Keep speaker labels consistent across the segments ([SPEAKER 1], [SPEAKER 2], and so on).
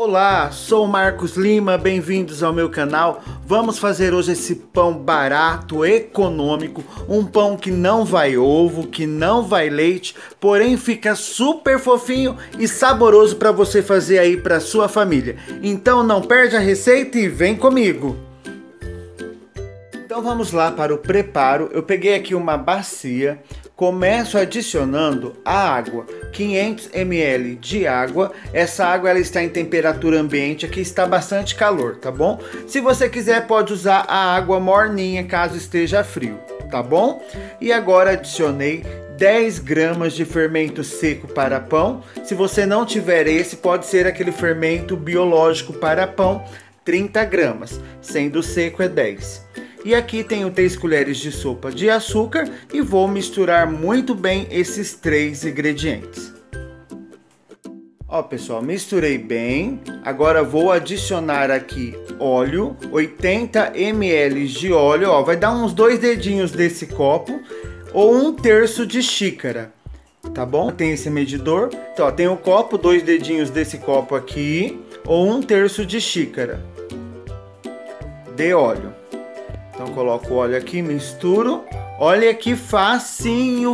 [SPEAKER 1] Olá, sou o Marcos Lima, bem-vindos ao meu canal. Vamos fazer hoje esse pão barato, econômico, um pão que não vai ovo, que não vai leite, porém fica super fofinho e saboroso para você fazer aí para sua família. Então não perde a receita e vem comigo! Então vamos lá para o preparo. Eu peguei aqui uma bacia, começo adicionando a água, 500 ml de água. Essa água ela está em temperatura ambiente, aqui está bastante calor, tá bom? Se você quiser pode usar a água morninha caso esteja frio, tá bom? E agora adicionei 10 gramas de fermento seco para pão. Se você não tiver esse, pode ser aquele fermento biológico para pão, 30 gramas, sendo seco é 10. E aqui tenho 3 colheres de sopa de açúcar e vou misturar muito bem esses 3 ingredientes. Ó pessoal, misturei bem. Agora vou adicionar aqui óleo, 80 ml de óleo, ó, vai dar uns 2 dedinhos desse copo ou 1/3 de xícara, tá bom? Tem esse medidor, então ó, tem o copo, 2 dedinhos desse copo aqui ou 1/3 de xícara de óleo. Então coloco o óleo aqui, misturo. Olha que facinho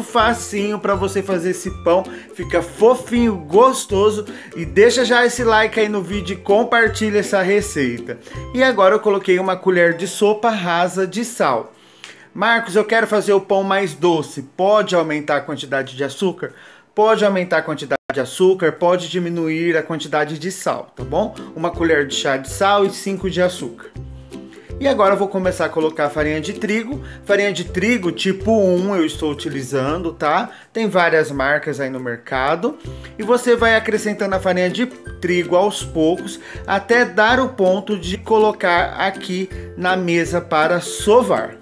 [SPEAKER 1] para você fazer esse pão. Fica fofinho, gostoso. E deixa já esse like aí no vídeo e compartilha essa receita. E agora eu coloquei uma colher de sopa rasa de sal. Marcos, eu quero fazer o pão mais doce. Pode aumentar a quantidade de açúcar? Pode aumentar a quantidade de açúcar, pode diminuir a quantidade de sal, tá bom? Uma colher de chá de sal e 5 de açúcar. E agora eu vou começar a colocar farinha de trigo tipo 1 eu estou utilizando, tá? Tem várias marcas aí no mercado. E você vai acrescentando a farinha de trigo aos poucos, até dar o ponto de colocar aqui na mesa para sovar.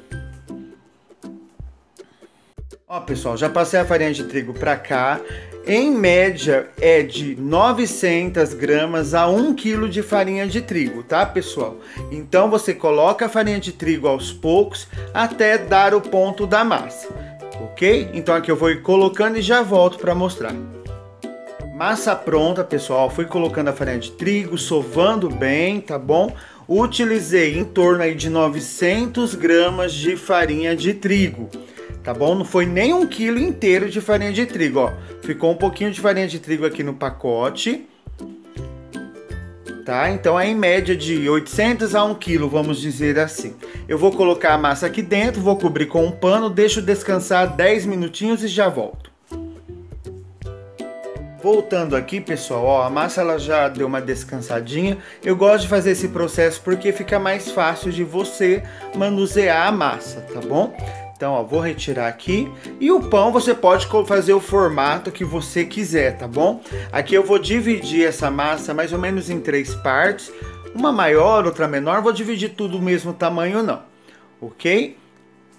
[SPEAKER 1] Ó pessoal, já passei a farinha de trigo para cá. Em média é de 900 gramas a 1 kg de farinha de trigo, tá pessoal? Então você coloca a farinha de trigo aos poucos até dar o ponto da massa, ok? Então aqui eu vou ir colocando e já volto para mostrar. Massa pronta pessoal, fui colocando a farinha de trigo, sovando bem, tá bom? Utilizei em torno aí de 900 gramas de farinha de trigo. Tá bom? Não foi nem 1 quilo inteiro de farinha de trigo, ó. Ficou um pouquinho de farinha de trigo aqui no pacote. Tá? Então é em média de 800 a 1 quilo, vamos dizer assim. Eu vou colocar a massa aqui dentro, vou cobrir com um pano, deixo descansar 10 minutinhos e já volto. Voltando aqui, pessoal, ó, a massa ela já deu uma descansadinha. Eu gosto de fazer esse processo porque fica mais fácil de você manusear a massa, tá bom? Então, ó, vou retirar aqui. E o pão você pode fazer o formato que você quiser, tá bom? Aqui eu vou dividir essa massa mais ou menos em 3 partes. Uma maior, outra menor. Vou dividir tudo do mesmo tamanho, não. Ok?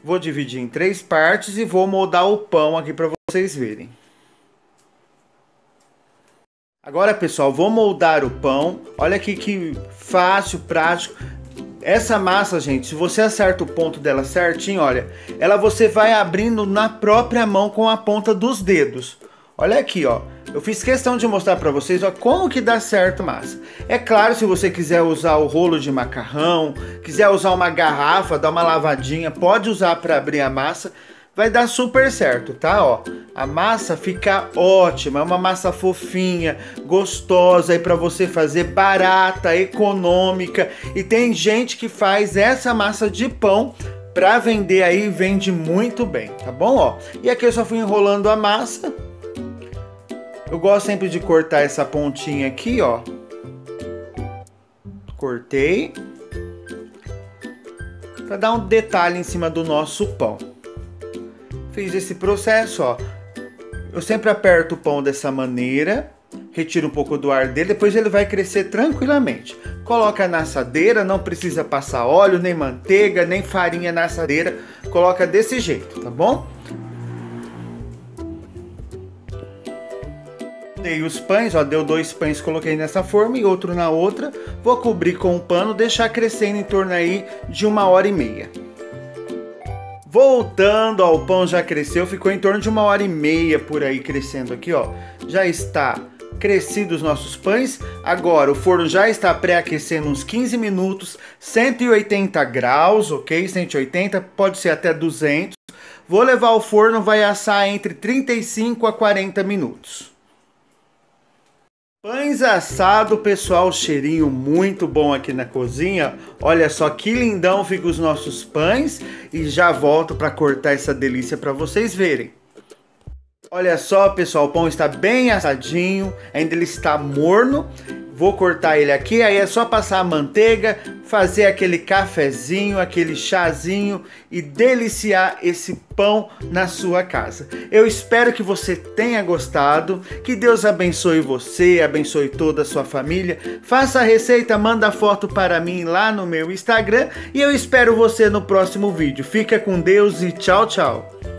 [SPEAKER 1] Vou dividir em 3 partes e vou moldar o pão aqui para vocês verem. Agora, pessoal, vou moldar o pão. Olha aqui que fácil, prático. Essa massa, gente, se você acerta o ponto dela certinho, olha, ela você vai abrindo na própria mão com a ponta dos dedos. Olha aqui, ó. Eu fiz questão de mostrar para vocês, ó, como que dá certo massa. É claro, se você quiser usar o rolo de macarrão, quiser usar uma garrafa, dar uma lavadinha, pode usar para abrir a massa. Vai dar super certo, tá? Ó, a massa fica ótima, é uma massa fofinha, gostosa aí para você fazer, barata, econômica. E tem gente que faz essa massa de pão para vender aí, vende muito bem, tá bom? Ó, e aqui eu só fui enrolando a massa. Eu gosto sempre de cortar essa pontinha aqui, ó. Cortei para dar um detalhe em cima do nosso pão. Fiz esse processo, ó. Eu sempre aperto o pão dessa maneira, retiro um pouco do ar dele, depois ele vai crescer tranquilamente. Coloca na assadeira, não precisa passar óleo, nem manteiga, nem farinha na assadeira. Coloca desse jeito, tá bom? Dei os pães, ó, deu 2 pães, coloquei nessa forma e outro na outra. Vou cobrir com um pano, deixar crescendo em torno aí de 1h30. Voltando, ó, o pão já cresceu, ficou em torno de 1h30 por aí crescendo aqui, ó. Já está crescidos nossos pães. Agora o forno já está pré-aquecendo uns 15 minutos, 180 graus, ok? 180, pode ser até 200. Vou levar ao forno, vai assar entre 35 a 40 minutos. Pães assado, pessoal, cheirinho muito bom aqui na cozinha. Olha só que lindão ficam os nossos pães e já volto para cortar essa delícia para vocês verem. Olha só, pessoal, o pão está bem assadinho, ainda ele está morno. Vou cortar ele aqui, aí é só passar a manteiga, fazer aquele cafezinho, aquele chazinho e deliciar esse pão na sua casa. Eu espero que você tenha gostado, que Deus abençoe você, abençoe toda a sua família. Faça a receita, manda foto para mim lá no meu Instagram e eu espero você no próximo vídeo. Fica com Deus e tchau, tchau!